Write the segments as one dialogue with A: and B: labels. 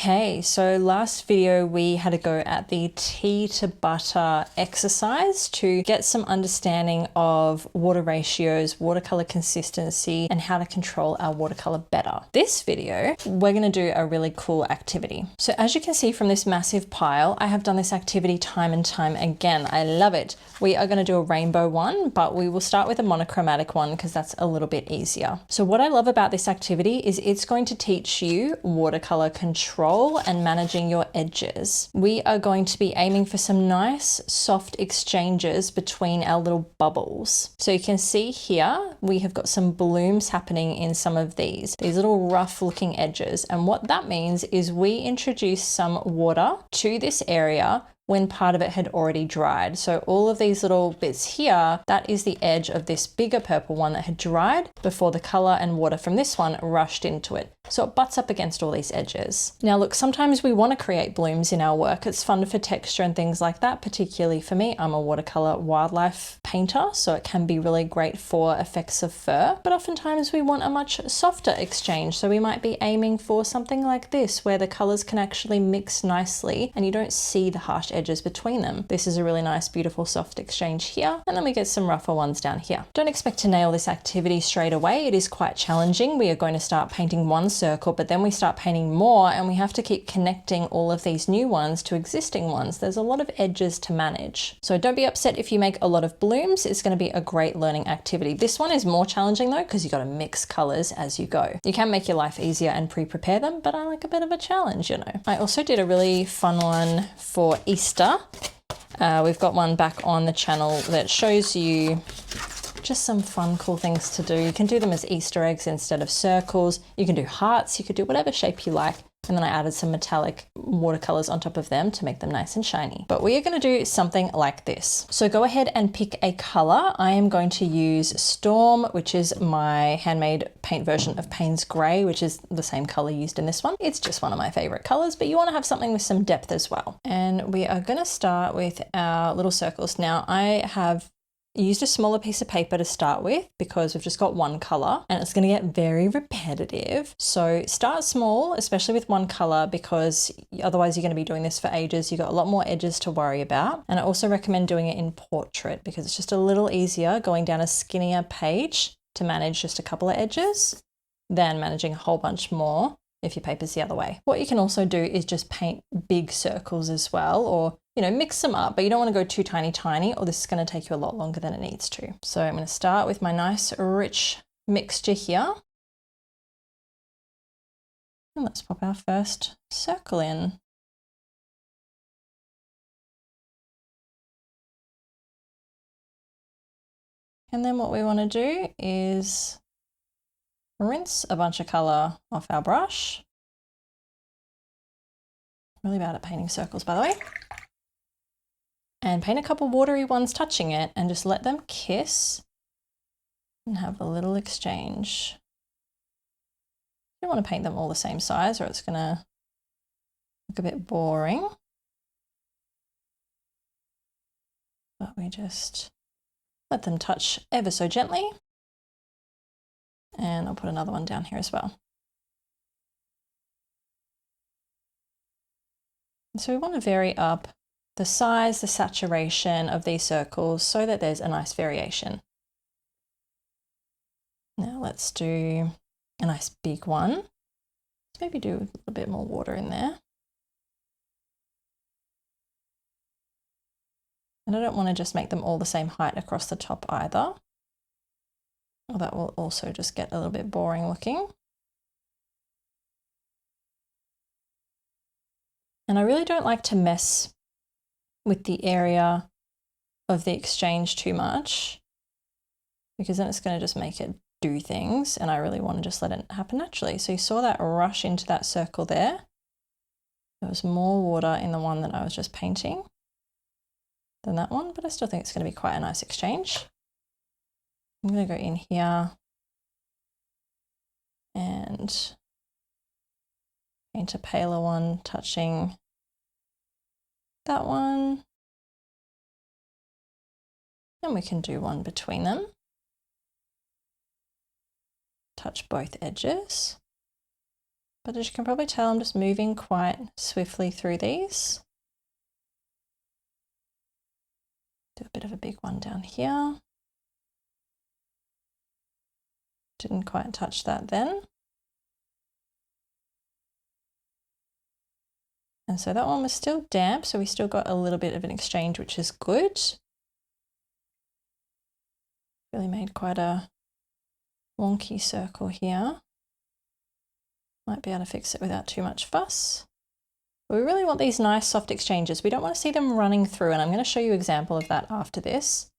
A: Okay, so last video we had a go at the tea to butter exercise to get some understanding of water ratios, watercolor consistency, and how to control our watercolor better. This video, we're going to do a really cool activity. So as you can see from this massive pile, I have done this activity time and time again. I love it. We are going to do a rainbow one, but we will start with a monochromatic one because that's a little bit easier. So what I love about this activity is it's going to teach you watercolor control and managing your edges. We are going to be aiming for some nice soft exchanges between our little bubbles. So you can see here, we have got some blooms happening in some of these little rough looking edges. And what that means is we introduce some water to this area when part of it had already dried. So all of these little bits here, that is the edge of this bigger purple one that had dried before the color and water from this one rushed into it. So it butts up against all these edges. Now look, sometimes we want to create blooms in our work. It's fun for texture and things like that, particularly for me. I'm a watercolor wildlife painter, so it can be really great for effects of fur, but oftentimes we want a much softer exchange. So we might be aiming for something like this, where the colors can actually mix nicely and you don't see the harsh edges between them. This is a really nice, beautiful, soft exchange here. And then we get some rougher ones down here. Don't expect to nail this activity straight away. It is quite challenging. We are going to start painting one circle, but then we start painting more and we have to keep connecting all of these new ones to existing ones. There's a lot of edges to manage. So don't be upset if you make a lot of blooms. It's going to be a great learning activity. This one is more challenging though, because you got to mix colors as you go. You can make your life easier and pre-prepare them, but I like a bit of a challenge, you know. I also did a really fun one for Easter. We've got one back on the channel that shows you just some fun, cool things to do. You can do them as Easter eggs instead of circles. You can do hearts, you could do whatever shape you like. And then I added some metallic watercolors on top of them to make them nice and shiny. But we are going to do something like this. So go ahead and pick a color. I am going to use Storm, which is my handmade paint version of Payne's Grey, which is the same color used in this one. It's just one of my favorite colors, but you want to have something with some depth as well. And we are going to start with our little circles. Now I have used a smaller piece of paper to start with because we've just got one color and it's going to get very repetitive. So start small, especially with one color, because otherwise you're going to be doing this for ages. You've got a lot more edges to worry about. And I also recommend doing it in portrait because it's just a little easier going down a skinnier page to manage just a couple of edges than managing a whole bunch more if your paper's the other way. What you can also do is just paint big circles as well, or mix them up, but you don't want to go too tiny, or this is going to take you a lot longer than it needs to. So I'm going to start with my nice rich mixture here. And let's pop our first circle in. And then what we want to do is rinse a bunch of color off our brush. Really bad at painting circles, by the way. And paint a couple watery ones touching it and just let them kiss and have a little exchange. You don't want to paint them all the same size or it's going to look a bit boring. But we just let them touch ever so gently. And I'll put another one down here as well. So we want to vary up the size, the saturation of these circles so that there's a nice variation. Now let's do a nice big one. Let's maybe do a little bit more water in there. And I don't want to just make them all the same height across the top either. Or that will also just get a little bit boring looking. And I really don't like to mess with the area of the exchange too much, because then it's going to just make it do things, and I really want to just let it happen naturally. So you saw that rush into that circle there. There was more water in the one that I was just painting than that one, but I still think it's going to be quite a nice exchange. I'm going to go in here and paint a paler one touching that one. And we can do one between them. Touch both edges. But as you can probably tell, I'm just moving quite swiftly through these. Do a bit of a big one down here. Didn't quite touch that then. And so that one was still damp, so we still got a little bit of an exchange, which is good. Really made quite a wonky circle here. Might be able to fix it without too much fuss. But we really want these nice soft exchanges. We don't want to see them running through, and I'm going to show you an example of that after this,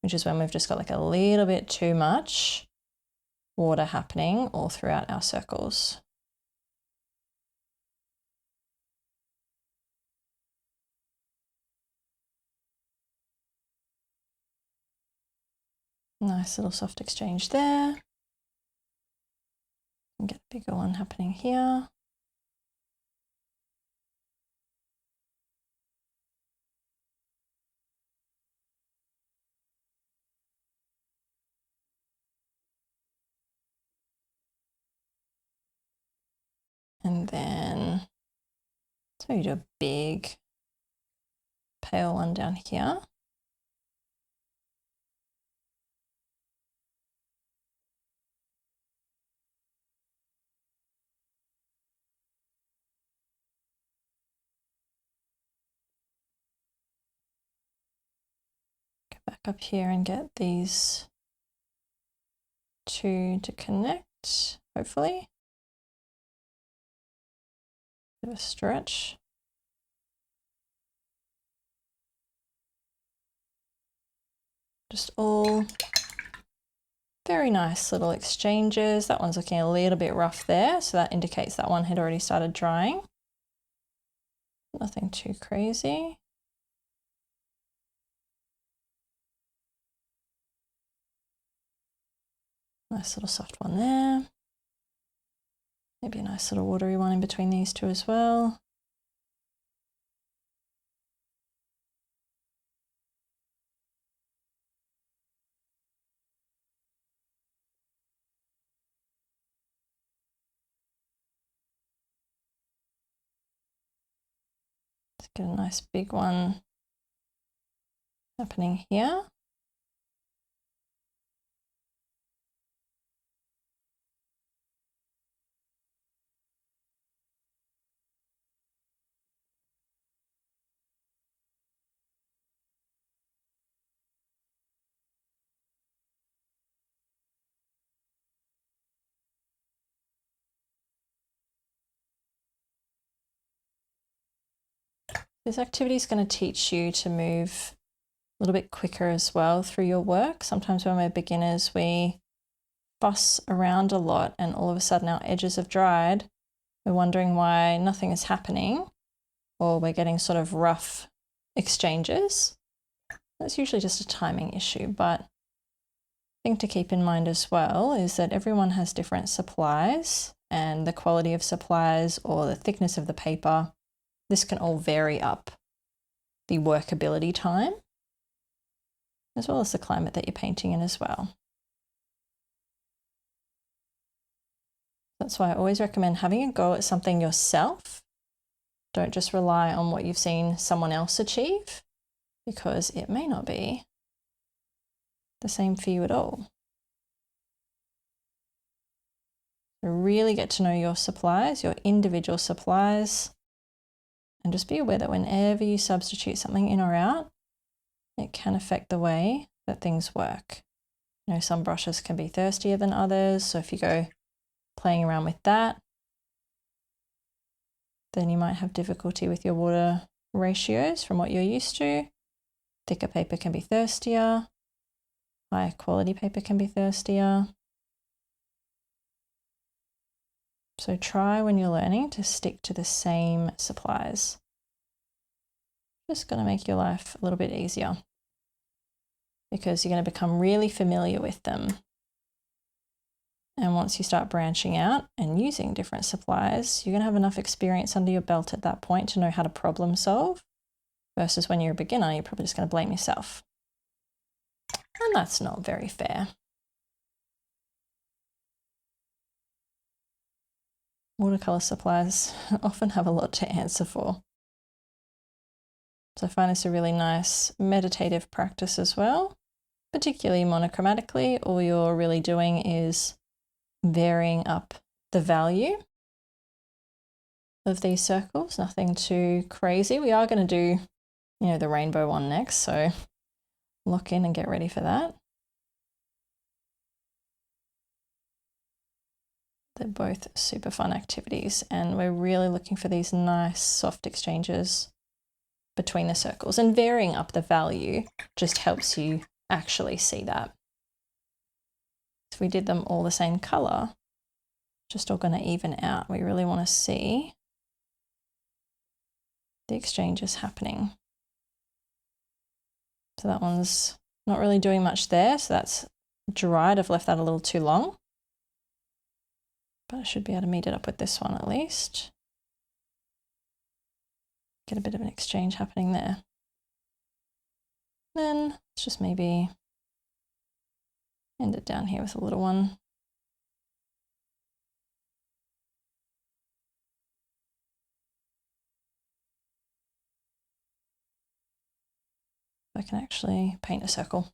A: which is when we've just got like a little bit too much water happening all throughout our circles. Nice little soft exchange there. And get a bigger one happening here. And then let's maybe do a big pale one down here. Back up here and get these two to connect, hopefully. Bit of a stretch. Just all very nice little exchanges. That one's looking a little bit rough there, so that indicates that one had already started drying. Nothing too crazy. Nice little soft one there. Maybe a nice little watery one in between these two as well. Let's get a nice big one happening here. This activity is going to teach you to move a little bit quicker as well through your work. Sometimes when we're beginners, we fuss around a lot and all of a sudden our edges have dried. We're wondering why nothing is happening, or we're getting sort of rough exchanges. That's usually just a timing issue, but thing to keep in mind as well is that everyone has different supplies, and the quality of supplies or the thickness of the paper, this can all vary up the workability time, as well as the climate that you're painting in as well. That's why I always recommend having a go at something yourself. Don't just rely on what you've seen someone else achieve, because it may not be the same for you at all. So really get to know your supplies, your individual supplies, and just be aware that whenever you substitute something in or out, it can affect the way that things work. You know, some brushes can be thirstier than others, so if you go playing around with that, then you might have difficulty with your water ratios from what you're used to. Thicker paper can be thirstier, higher quality paper can be thirstier. So try when you're learning to stick to the same supplies. Just going to make your life a little bit easier, because you're going to become really familiar with them. And once you start branching out and using different supplies, you're going to have enough experience under your belt at that point to know how to problem solve, versus when you're a beginner, you're probably just going to blame yourself. And that's not very fair. watercolor supplies often have a lot to answer for. So I find this a really nice meditative practice as well, particularly monochromatically. All you're really doing is varying up the value of these circles, nothing too crazy. We are going to do, the rainbow one next, so lock in and get ready for that. They're both super fun activities, and we're really looking for these nice soft exchanges between the circles, and varying up the value just helps you actually see that. If we did them all the same color, just all going to even out. We really want to see the exchanges happening. So that one's not really doing much there, so that's dried. I've left that a little too long, but I should be able to meet it up with this one at least. Get a bit of an exchange happening there. Then let's just maybe end it down here with a little one. I can actually paint a circle.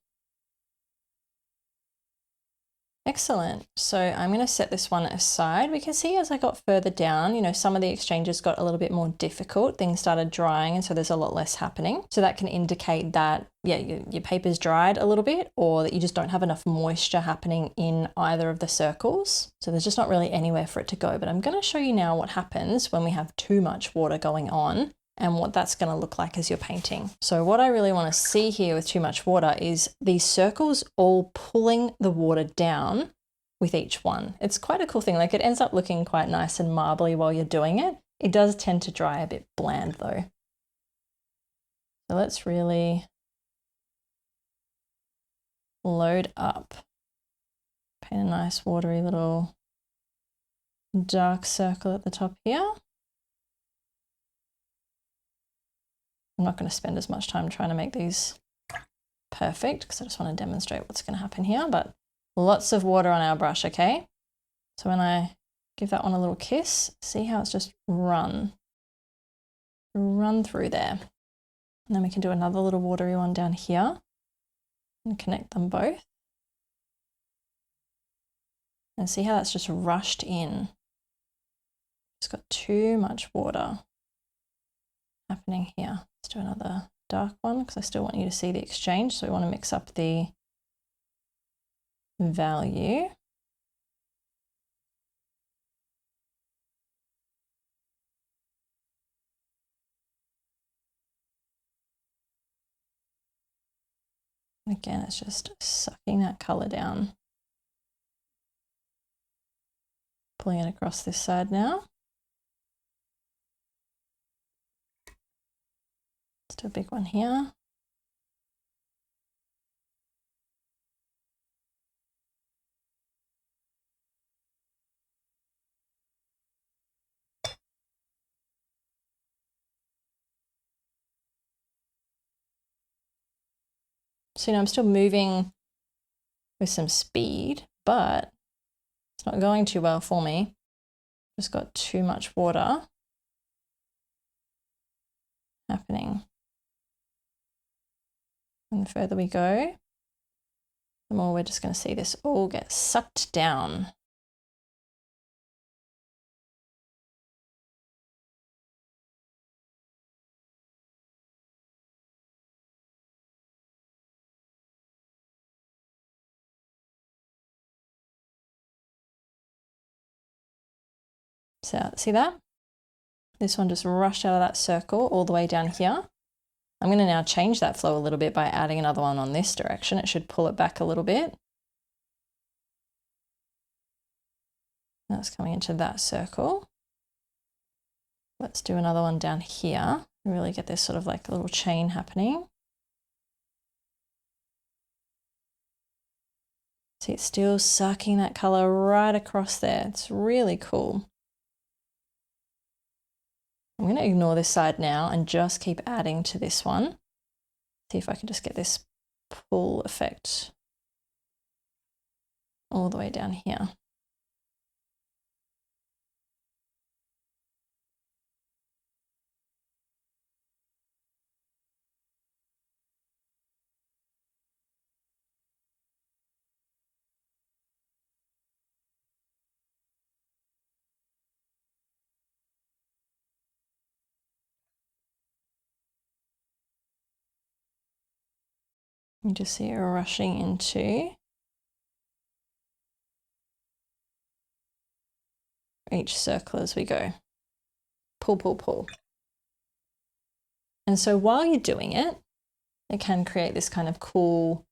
A: Excellent. So I'm going to set this one aside. We can see as I got further down, some of the exchanges got a little bit more difficult. Things started drying, and so there's a lot less happening. So that can indicate that, your paper's dried a little bit, or that you just don't have enough moisture happening in either of the circles. So there's just not really anywhere for it to go. But I'm going to show you now what happens when we have too much water going on, and what that's going to look like as you're painting. So what I really want to see here with too much water is these circles all pulling the water down with each one. It's quite a cool thing. Like, it ends up looking quite nice and marbly while you're doing it. It does tend to dry a bit bland though. So let's really load up. Paint a nice watery little dark circle at the top here. I'm not going to spend as much time trying to make these perfect because I just want to demonstrate what's going to happen here, but lots of water on our brush, okay? So when I give that one a little kiss, see how it's just run through there. And then we can do another little watery one down here and connect them both. And see how that's just rushed in. It's got too much water happening here. Let's do another dark one because I still want you to see the exchange. So we want to mix up the value. Again, it's just sucking that color down. Pulling it across this side now. Let's do a big one here. So, I'm still moving with some speed, but it's not going too well for me. Just got too much water happening. And the further we go, the more we're just going to see this all get sucked down. So see that? This one just rushed out of that circle all the way down here. I'm going to now change that flow a little bit by adding another one on this direction. It should pull it back a little bit. That's coming into that circle. Let's do another one down here. Really get this sort of like a little chain happening. See, it's still sucking that color right across there. It's really cool. I'm going to ignore this side now and just keep adding to this one. See if I can just get this pull effect all the way down here. You just see it rushing into each circle as we go. Pull, pull, pull. And so while you're doing it, it can create this kind of cool,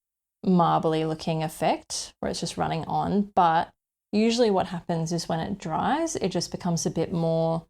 A: marbly looking effect where it's just running on. But usually what happens is when it dries, it just becomes a bit more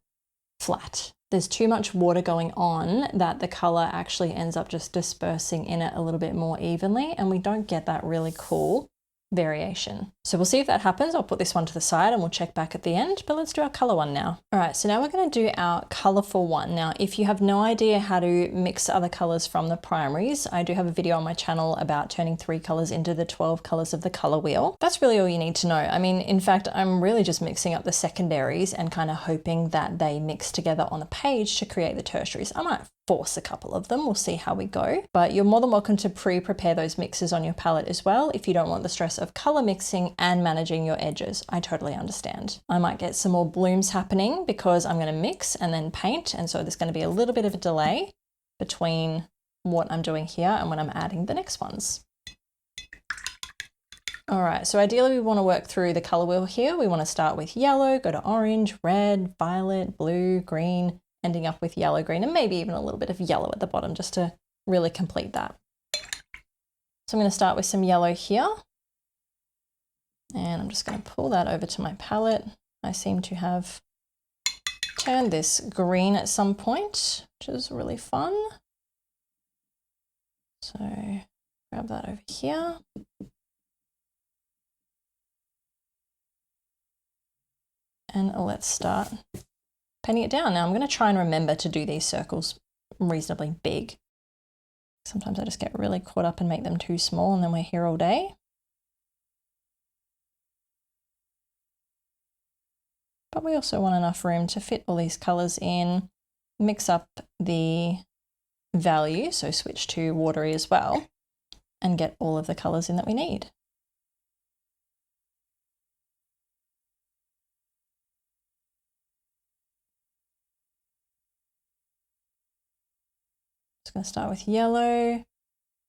A: flat. There's too much water going on that the color actually ends up just dispersing in it a little bit more evenly, and we don't get that really cool variation. So we'll see if that happens. I'll put this one to the side and we'll check back at the end, but let's do our color one now. All right, so now we're going to do our colorful one. Now, if you have no idea how to mix other colors from the primaries, I do have a video on my channel about turning 3 colors into the 12 colors of the color wheel. That's really all you need to know. I mean, in fact, I'm really just mixing up the secondaries and kind of hoping that they mix together on the page to create the tertiaries. I might force a couple of them. We'll see how we go, but you're more than welcome to pre-prepare those mixes on your palette as well if you don't want the stress of color mixing and managing your edges. I totally understand. I might get some more blooms happening because I'm going to mix and then paint, and so there's going to be a little bit of a delay between what I'm doing here and when I'm adding the next ones. All right, so ideally we want to work through the color wheel here. We want to start with yellow, go to orange, red, violet, blue, green, ending up with yellow, green, and maybe even a little bit of yellow at the bottom just to really complete that. So I'm going to start with some yellow here. And I'm just going to pull that over to my palette. I seem to have turned this green at some point, which is really fun. So grab that over here. And let's start painting it down. Now I'm going to try and remember to do these circles reasonably big. Sometimes I just get really caught up and make them too small, and then we're here all day. But we also want enough room to fit all these colors in, mix up the value, so switch to watery as well, and get all of the colors in that we need. Just going to start with yellow,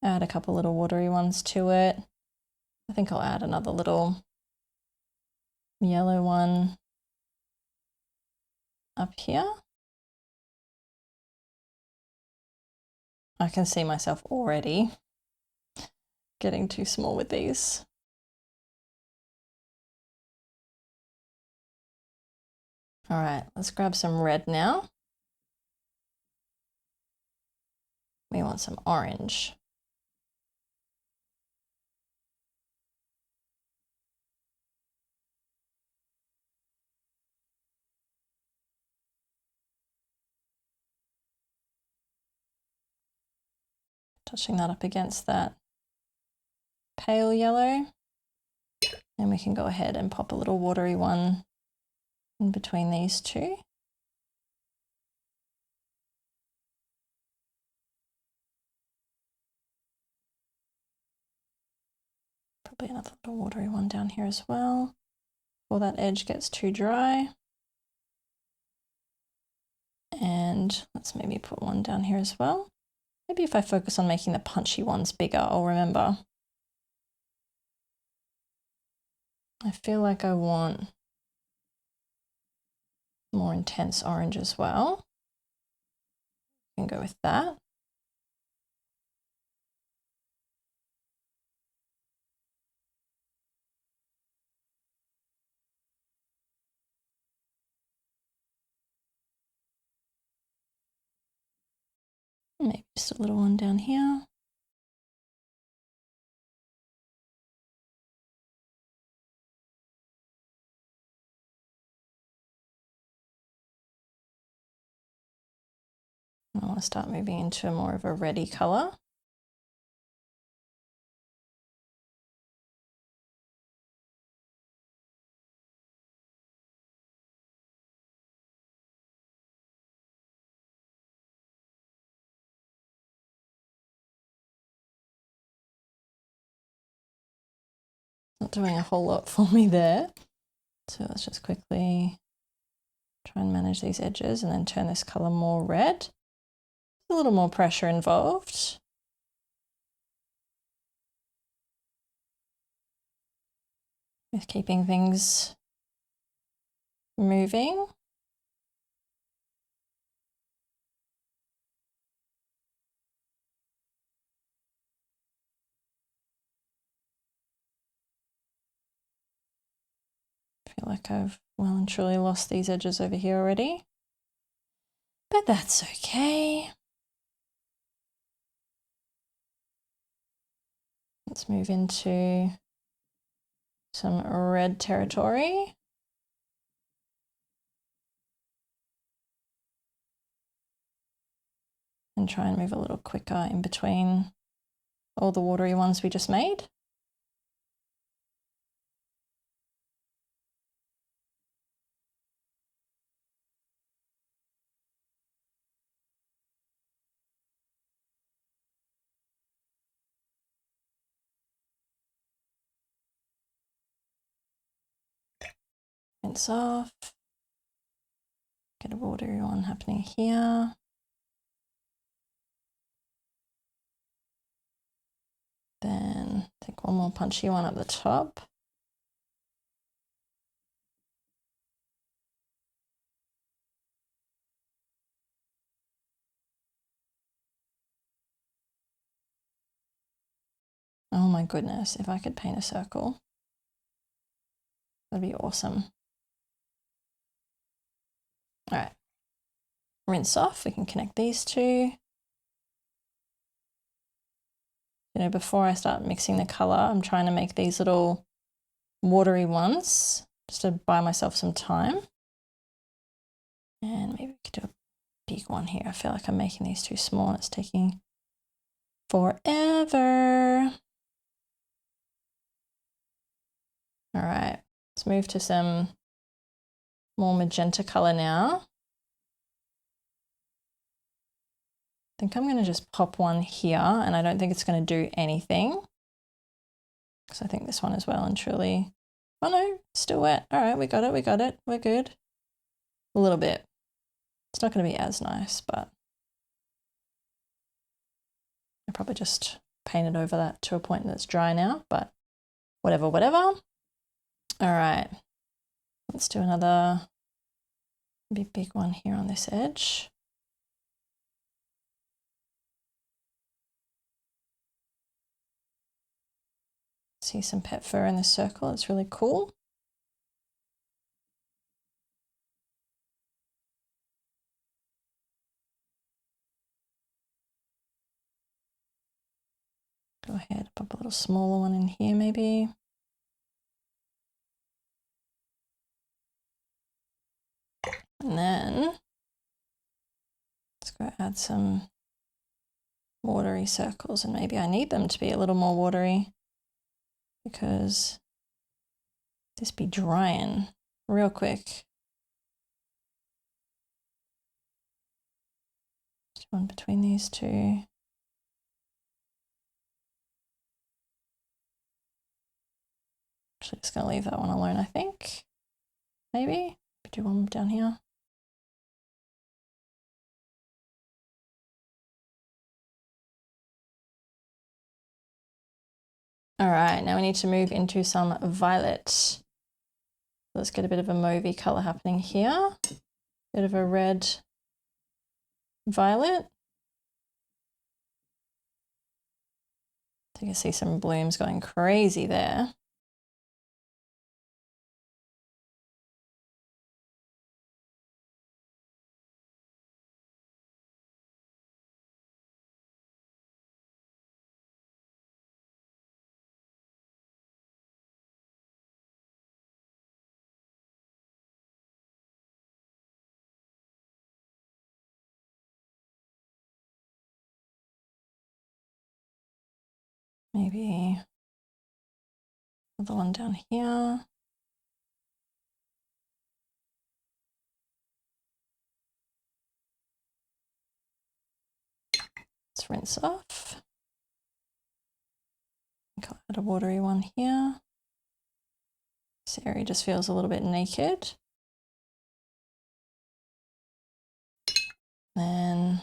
A: add a couple little watery ones to it. I think I'll add another little yellow one up here. I can see myself already getting too small with these. All right, let's grab some red now. We want some orange. Touching that up against that pale yellow. And we can go ahead and pop a little watery one in between these two. Probably another little watery one down here as well, before that edge gets too dry. And let's maybe put one down here as well. Maybe if I focus on making the punchy ones bigger, I'll remember. I feel like I want more intense orange as well. You can go with that. Maybe just a little one down here. I want to start moving into more of a reddy color. Not doing a whole lot for me there. So let's just quickly try and manage these edges and then turn this color more red. A little more pressure involved. with keeping things moving. I feel like I've well and truly lost these edges over here already, but that's okay. Let's move into some red territory. And try and move a little quicker in between all the watery ones we just made. Rinse off. Get a watery one happening here. Then take one more punchy one up the top. Oh my goodness, if I could paint a circle, that'd be awesome. All right, rinse off. We can connect these two. You know, before I start mixing the color, I'm trying to make these little watery ones just to buy myself some time. And maybe we could do a big one here. I feel like I'm making these too small and it's taking forever. All right, let's move to some more magenta color now. I think I'm going to just pop one here, and I don't think it's going to do anything because I think this one is well and truly, oh no, still wet. All right, we got it, we're good. A little bit. It's not going to be as nice, but I probably just painted over that to a point that's dry now, but whatever. All right, let's do another big one here on this edge. See some pet fur in this circle. It's really cool. Go ahead, pop a little smaller one in here maybe. And then let's go add some watery circles, and maybe I need them to be a little more watery because this be drying real quick. Just one between these two. Actually just gonna leave that one alone, I think. Maybe do one down here. All right, now we need to move into some violet. Let's get a bit of a mauvey color happening here. Bit of a red violet. So you can see some blooms going crazy there. Maybe another one down here. Let's rinse off. I'll add a watery one here. This area just feels a little bit naked. Then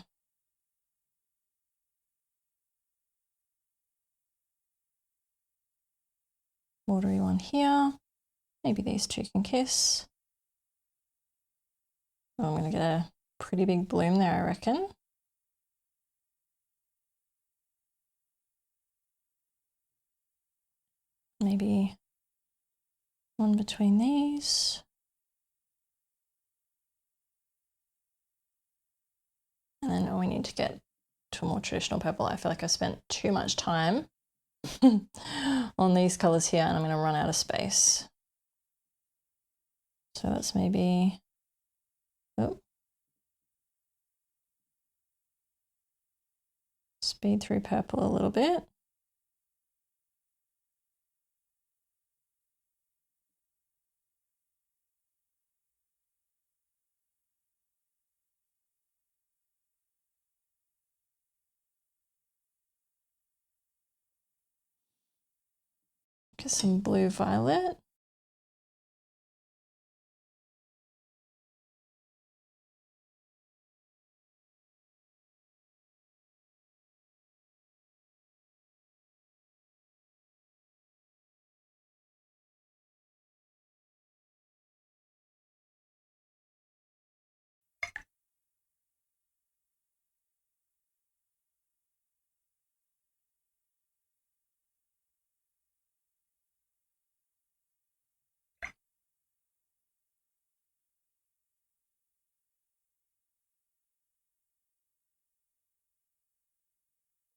A: watery one here. Maybe these two can kiss. Oh, I'm going to get a pretty big bloom there, I reckon. Maybe one between these. And then we need to get to a more traditional purple. I feel like I've spent too much time on these colors here and I'm going to run out of space. So let's maybe, oh, speed through purple a little bit. Get some blue violet.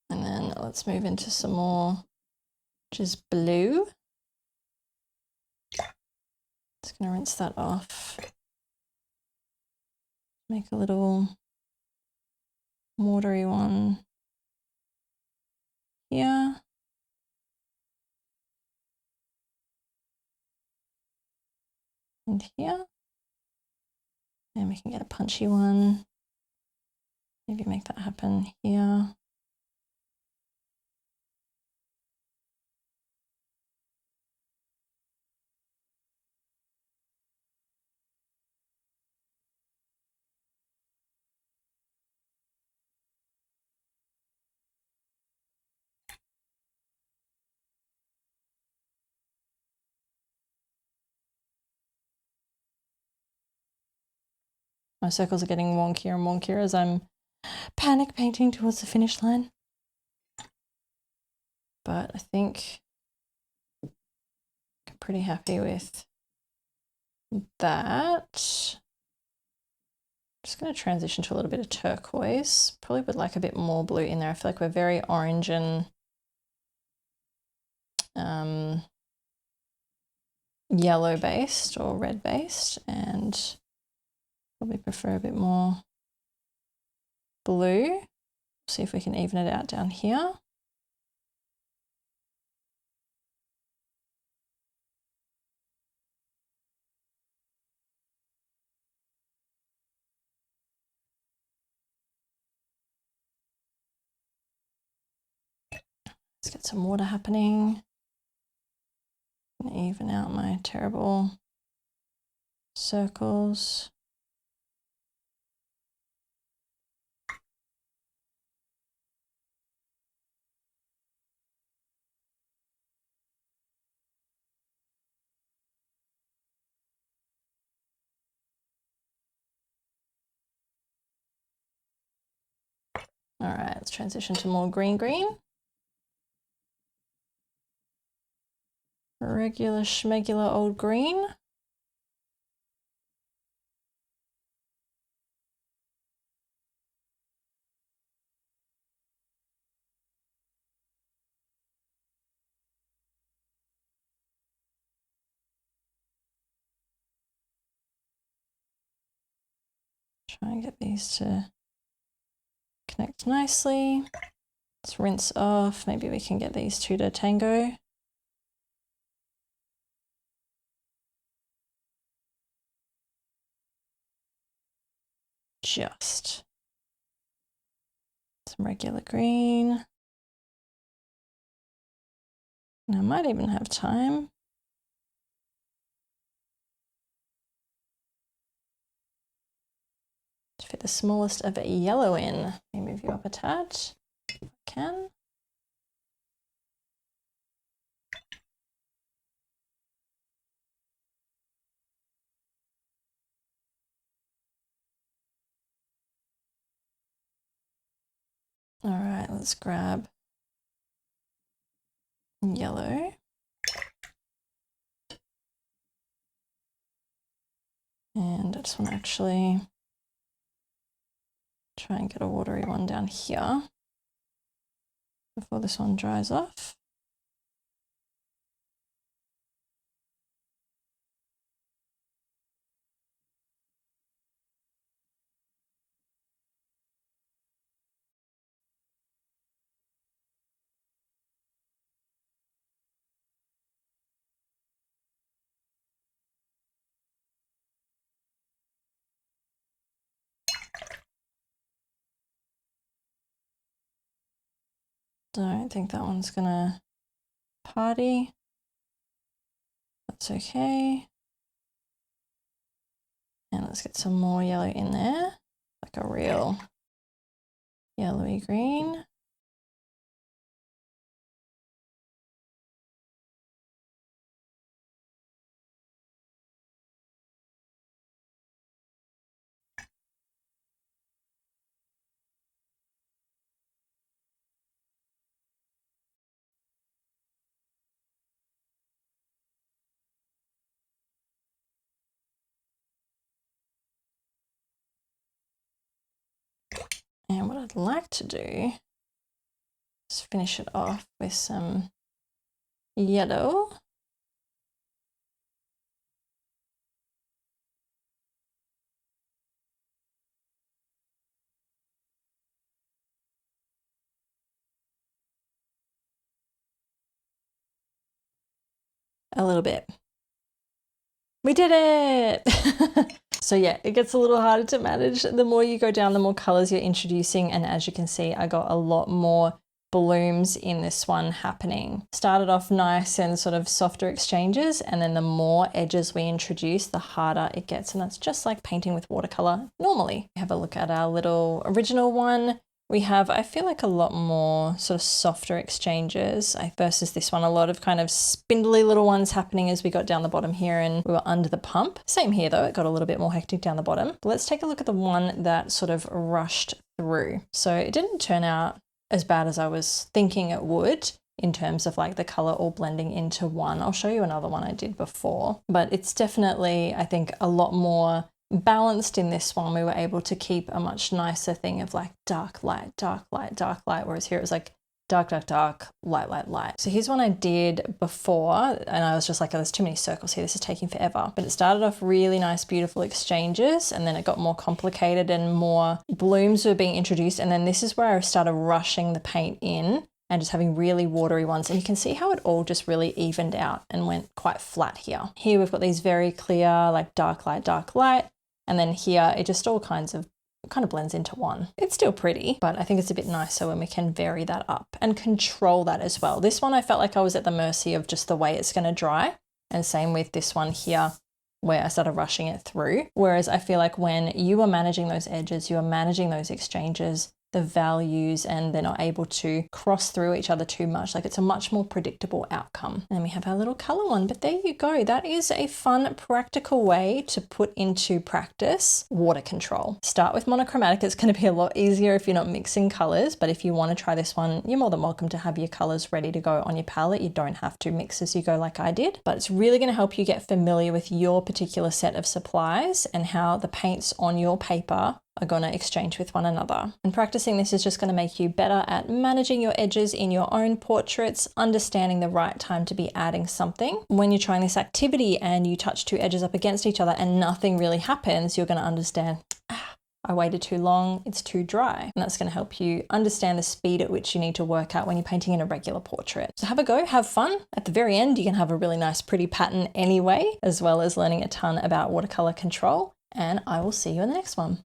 A: And then let's move into some more just blue. Just going to rinse that off. Make a little watery one here. And here. And we can get a punchy one. Maybe make that happen here. My circles are getting wonkier and wonkier as I'm panic painting towards the finish line. But I think I'm pretty happy with that. Just going to transition to a little bit of turquoise. Probably would like a bit more blue in there. I feel like we're very orange and yellow based or red based, and probably prefer a bit more blue. See if we can even it out down here. Let's get some water happening. And even out my terrible circles. All right, let's transition to more green. Regular schmegular old green. Try and get these to connect nicely. Let's rinse off. Maybe we can get these two to tango. Just some regular green. And I might even have time to fit the smallest of yellow in. Let me move you up a tad if I can. All right, let's grab yellow. And I just want to actually try and get a watery one down here before this one dries off. Don't think that one's gonna party. That's okay. And let's get some more yellow in there, like a real yellowy green. And what I'd like to do is finish it off with some yellow. A little bit. We did it! So yeah, it gets a little harder to manage. The more you go down, the more colors you're introducing. And as you can see, I got a lot more blooms in this one happening. Started off nice and sort of softer exchanges, and then the more edges we introduce, the harder it gets. And that's just like painting with watercolor normally. Have a look at our little original one. We have, I feel like, a lot more sort of softer exchanges versus this one. A lot of kind of spindly little ones happening as we got down the bottom here and we were under the pump. Same here though, it got a little bit more hectic down the bottom. But let's take a look at the one that sort of rushed through. So it didn't turn out as bad as I was thinking it would in terms of like the color all blending into one. I'll show you another one I did before, but it's definitely, I think, a lot more balanced in this one. We were able to keep a much nicer thing of like dark light, dark light, dark light, whereas here it was like dark, dark, dark, light, light, light. So here's one I did before, and I was just like, oh, there's too many circles here, this is taking forever. But it started off really nice, beautiful exchanges, and then it got more complicated and more blooms were being introduced. And then this is where I started rushing the paint in and just having really watery ones. And you can see how it all just really evened out and went quite flat here. Here we've got these very clear, like dark light, dark light. And then here it just all kind of blends into one. It's still pretty, but I think it's a bit nicer when we can vary that up and control that as well. This one I felt like I was at the mercy of just the way it's going to dry. And same with this one here, where I started rushing it through. Whereas I feel like when you are managing those edges, you are managing those exchanges, the values, and they're not able to cross through each other too much. Like it's a much more predictable outcome. And then we have our little color one, but there you go. That is a fun, practical way to put into practice water control. Start with monochromatic. It's going to be a lot easier if you're not mixing colors, but if you want to try this one, you're more than welcome to have your colors ready to go on your palette. You don't have to mix as you go like I did, but it's really going to help you get familiar with your particular set of supplies and how the paints on your paper are going to exchange with one another. And practicing this is just going to make you better at managing your edges in your own portraits, understanding the right time to be adding something. When you're trying this activity and you touch two edges up against each other and nothing really happens, you're going to understand, I waited too long, it's too dry. And that's going to help you understand the speed at which you need to work out when you're painting in a regular portrait. So have a go, have fun. At the very end, you can have a really nice, pretty pattern anyway, as well as learning a ton about watercolor control. And I will see you in the next one.